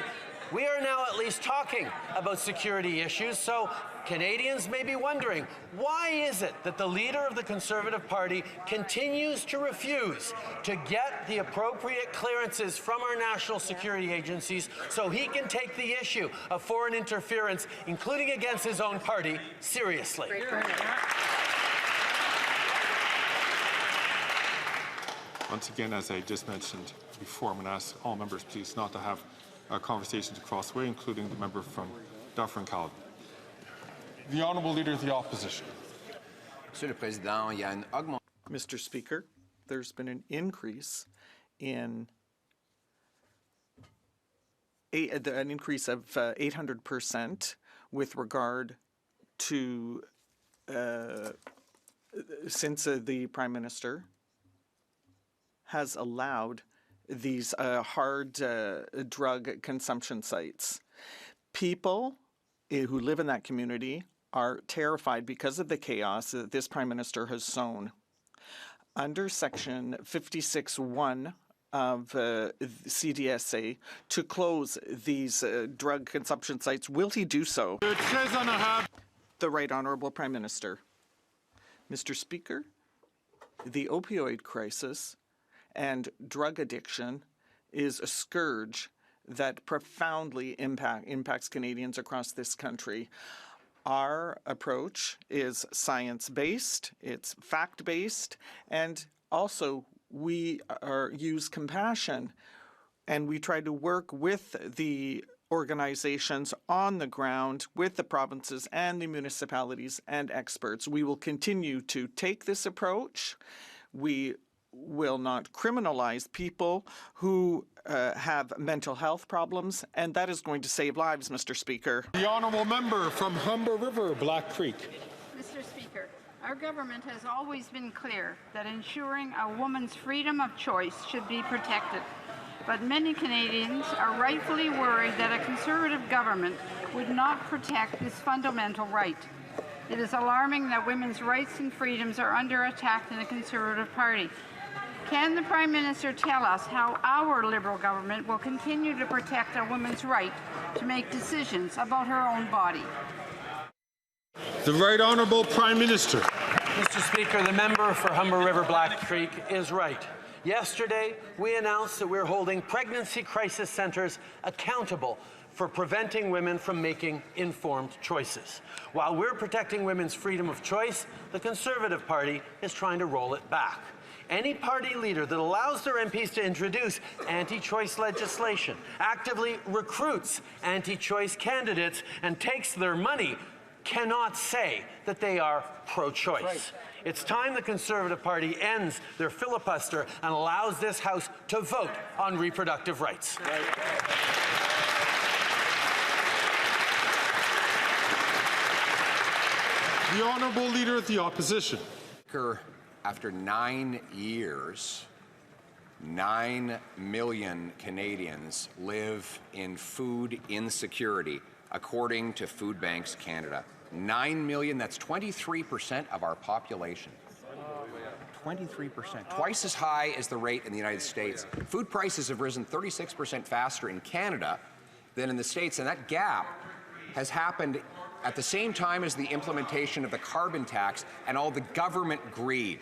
we are now at least talking about security issues, so Canadians may be wondering, why is it that the leader of the Conservative Party continues to refuse to get the appropriate clearances from our national security agencies so he can take the issue of foreign interference, including against his own party, seriously? Once again, as I just mentioned before, I'm going to ask all members, please, not to have conversations across the way, including the member from Dufferin-Caledon. The Honourable Leader of the Opposition. Mr. Speaker, there's been an increase in of 800% with regard to since the Prime Minister has allowed these hard drug consumption sites. People who live in that community are terrified because of the chaos that this Prime Minister has sown. Under Section 56(1) of CDSA to close these drug consumption sites. Will he do so? The Right Honourable Prime Minister. Mr. Speaker, the opioid crisis and drug addiction is a scourge that profoundly impacts Canadians across this country. Our approach is science-based, it's fact-based, and also we use compassion, and we try to work with the organizations on the ground, with the provinces and the municipalities and experts. We will continue to take this approach. We will not criminalize people who have mental health problems, and that is going to save lives, Mr. Speaker. The honourable member from Humber River, Black Creek. Mr. Speaker, our government has always been clear that ensuring a woman's freedom of choice should be protected. But many Canadians are rightfully worried that a Conservative government would not protect this fundamental right. It is alarming that women's rights and freedoms are under attack in the Conservative Party. Can the Prime Minister tell us how our Liberal government will continue to protect a woman's right to make decisions about her own body? The Right Honourable Prime Minister. Mr. Speaker, the member for Humber River Black Creek is right. Yesterday, we announced that we're holding pregnancy crisis centres accountable for preventing women from making informed choices. While we're protecting women's freedom of choice, the Conservative Party is trying to roll it back. Any party leader that allows their MPs to introduce anti-choice legislation, actively recruits anti-choice candidates, and takes their money cannot say that they are pro-choice. Right. It's time the Conservative Party ends their filibuster and allows this House to vote on reproductive rights. Right. The Honourable Leader of the Opposition. After 9 years, 9 million Canadians live in food insecurity, according to Food Banks Canada. 9 million, that's 23% of our population. 23%, twice as high as the rate in the United States. Food prices have risen 36% faster in Canada than in the States, and that gap has happened at the same time as the implementation of the carbon tax and all the government greed.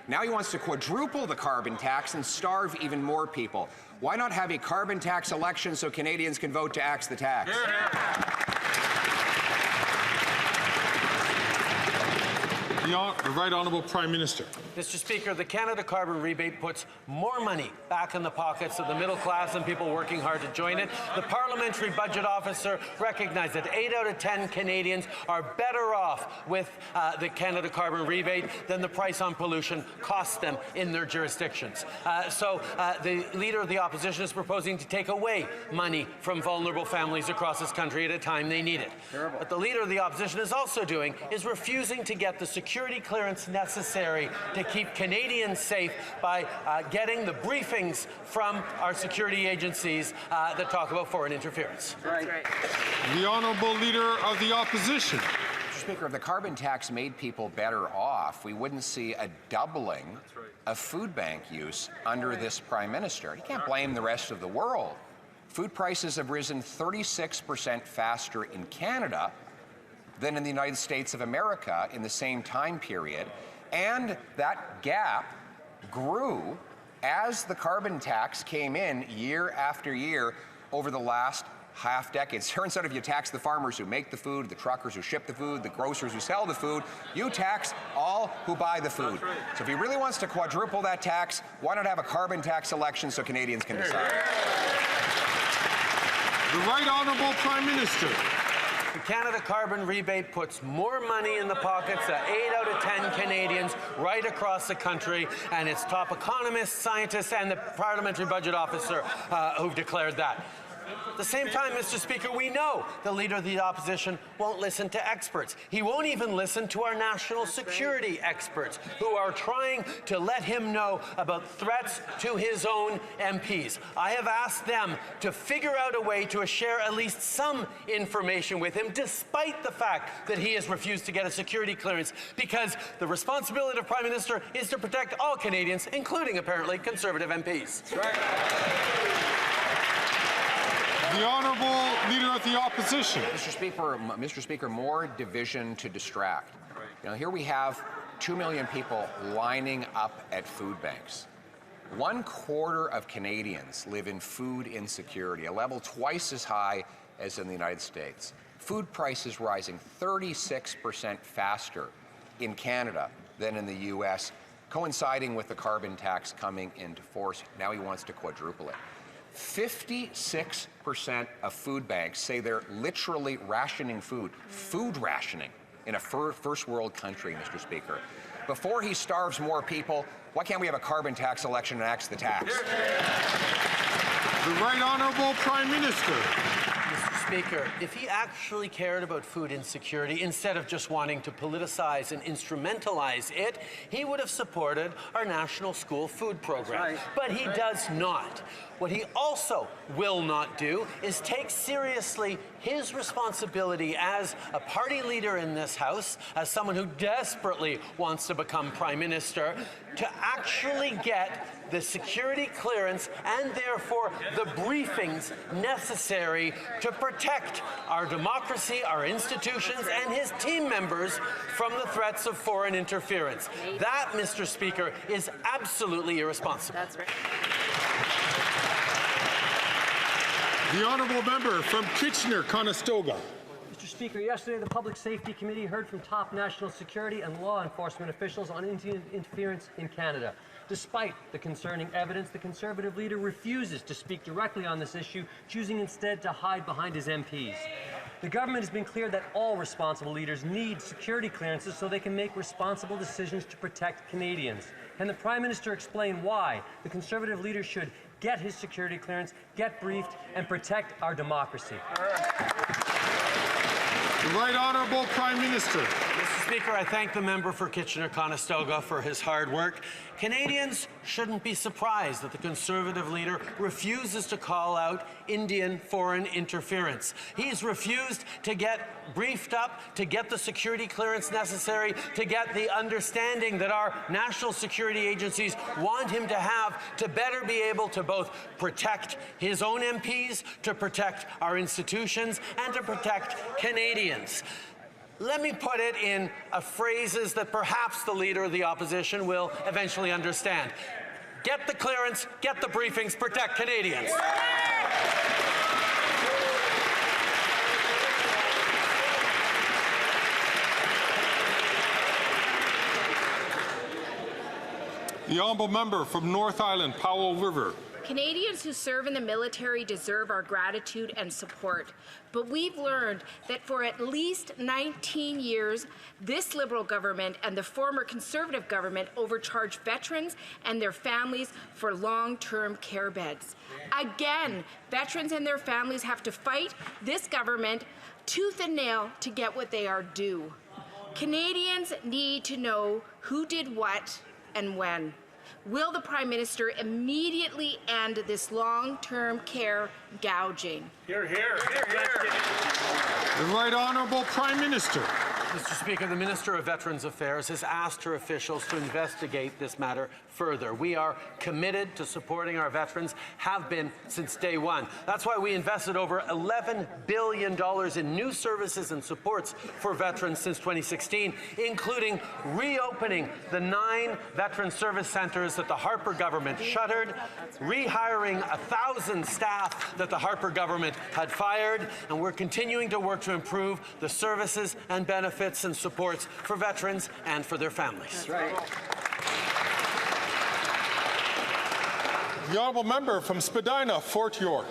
Now he wants to quadruple the carbon tax and starve even more people. Why not have a carbon tax election so Canadians can vote to axe the tax? The Right Honourable Prime Minister. Mr. Speaker, the Canada Carbon Rebate puts more money back in the pockets of the middle class and people working hard to join it. The Parliamentary Budget Officer recognized that 8 out of 10 Canadians are better off with the Canada Carbon Rebate than the price on pollution costs them in their jurisdictions. So the Leader of the Opposition is proposing to take away money from vulnerable families across this country at a time they need it. Terrible. What the Leader of the Opposition is also doing is refusing to get the security clearance necessary to keep Canadians safe by getting the briefings from our security agencies that talk about foreign interference. That's right. The Honourable Leader of the Opposition. Mr. Speaker, if the carbon tax made people better off, we wouldn't see a doubling of food bank use under this Prime Minister. You can't blame the rest of the world. Food prices have risen 36% faster in Canada than in the United States of America in the same time period. And that gap grew as the carbon tax came in year after year over the last half decade. It turns out if you tax the farmers who make the food, the truckers who ship the food, the grocers who sell the food, you tax all who buy the food. So if he really wants to quadruple that tax, why not have a carbon tax election so Canadians can decide? The Right Honourable Prime Minister. The Canada Carbon Rebate puts more money in the pockets of 8 out of 10 Canadians right across the country, and it's top economists, scientists, and the Parliamentary Budget Officer who've declared that. At the same time, Mr. Speaker, we know the Leader of the Opposition won't listen to experts. He won't even listen to our national security experts who are trying to let him know about threats to his own MPs. I have asked them to figure out a way to share at least some information with him, despite the fact that he has refused to get a security clearance, because the responsibility of Prime Minister is to protect all Canadians, including apparently Conservative MPs. The Honourable Leader of the Opposition. Mr. Speaker, more division to distract. You know, here we have 2 million people lining up at food banks. 1/4 of Canadians live in food insecurity, a level twice as high as in the United States. Food prices rising 36% faster in Canada than in the U.S., coinciding with the carbon tax coming into force. Now he wants to quadruple it. 56% of food banks say they're literally rationing food rationing in a first world country, Mr. Speaker. Before he starves more people, why can't we have a carbon tax election and axe the tax? The Right Honourable Prime Minister. Mr. Speaker, if he actually cared about food insecurity, instead of just wanting to politicize and instrumentalize it, he would have supported our national school food program. But he does not. What he also will not do is take seriously his responsibility as a party leader in this House, as someone who desperately wants to become Prime Minister, to actually get the security clearance and therefore the briefings necessary to protect our democracy, our institutions, and his team members from the threats of foreign interference. That, Mr. Speaker, is absolutely irresponsible. That's right. The Honourable Member from Kitchener-Conestoga. Mr. Speaker, yesterday the Public Safety Committee heard from top national security and law enforcement officials on Indian interference in Canada. Despite the concerning evidence, the Conservative leader refuses to speak directly on this issue, choosing instead to hide behind his MPs. The government has been clear that all responsible leaders need security clearances so they can make responsible decisions to protect Canadians. Can the Prime Minister explain why the Conservative leader should get his security clearance, get briefed, and protect our democracy? The Right Honourable Prime Minister. Mr. Speaker, I thank the member for Kitchener-Conestoga for his hard work. Canadians shouldn't be surprised that the Conservative leader refuses to call out Indian foreign interference. He's refused to get briefed up, to get the security clearance necessary, to get the understanding that our national security agencies want him to have to better be able to both protect his own MPs, to protect our institutions, and to protect Canadians. Let me put it in phrases that perhaps the Leader of the Opposition will eventually understand. Get the clearance, get the briefings, protect Canadians. The Honourable Member from North Island, Powell River. Canadians who serve in the military deserve our gratitude and support. But we've learned that for at least 19 years, this Liberal government and the former Conservative government overcharged veterans and their families for long-term care beds. Again, veterans and their families have to fight this government tooth and nail to get what they are due. Canadians need to know who did what and when. Will the Prime Minister immediately end this long-term care gouging? Hear, hear. Hear, hear. The Right Honourable Prime Minister. Mr. Speaker, the Minister of Veterans Affairs has asked her officials to investigate this matter further. We are committed to supporting our veterans, have been since day one. That's why we invested over $11 billion in new services and supports for veterans since 2016, including reopening the 9 veteran service centres that the Harper government shuttered, rehiring 1,000 staff that the Harper government had fired, and we're continuing to work to improve the services and benefits and supports for veterans and for their families. The Honourable Member from Spadina, Fort York.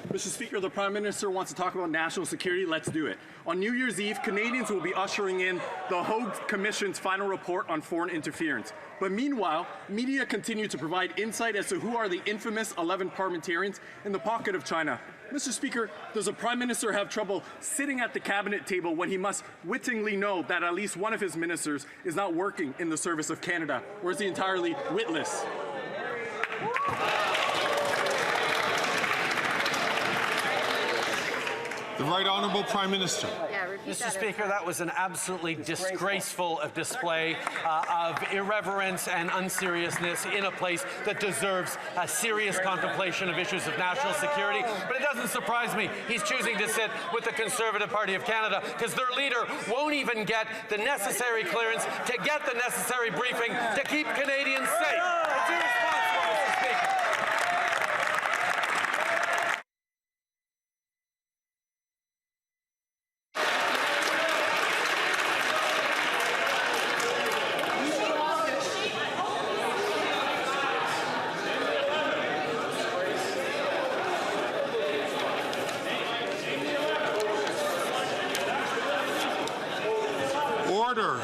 Mr. Speaker, the Prime Minister wants to talk about national security. Let's do it. On New Year's Eve, Canadians will be ushering in the Hogue Commission's final report on foreign interference. But meanwhile, media continue to provide insight as to who are the infamous 11 parliamentarians in the pocket of China. Mr. Speaker, does a Prime Minister have trouble sitting at the cabinet table when he must wittingly know that at least one of his ministers is not working in the service of Canada, or is he entirely witless? The Right Honourable Prime Minister. Mr. Speaker, that was an absolutely disgraceful display of irreverence and unseriousness in a place that deserves a serious contemplation of issues of national security. But it doesn't surprise me he's choosing to sit with the Conservative Party of Canada because their leader won't even get the necessary clearance to get the necessary briefing to keep Canadians safe. It's irresponsible, Mr. Speaker. Order.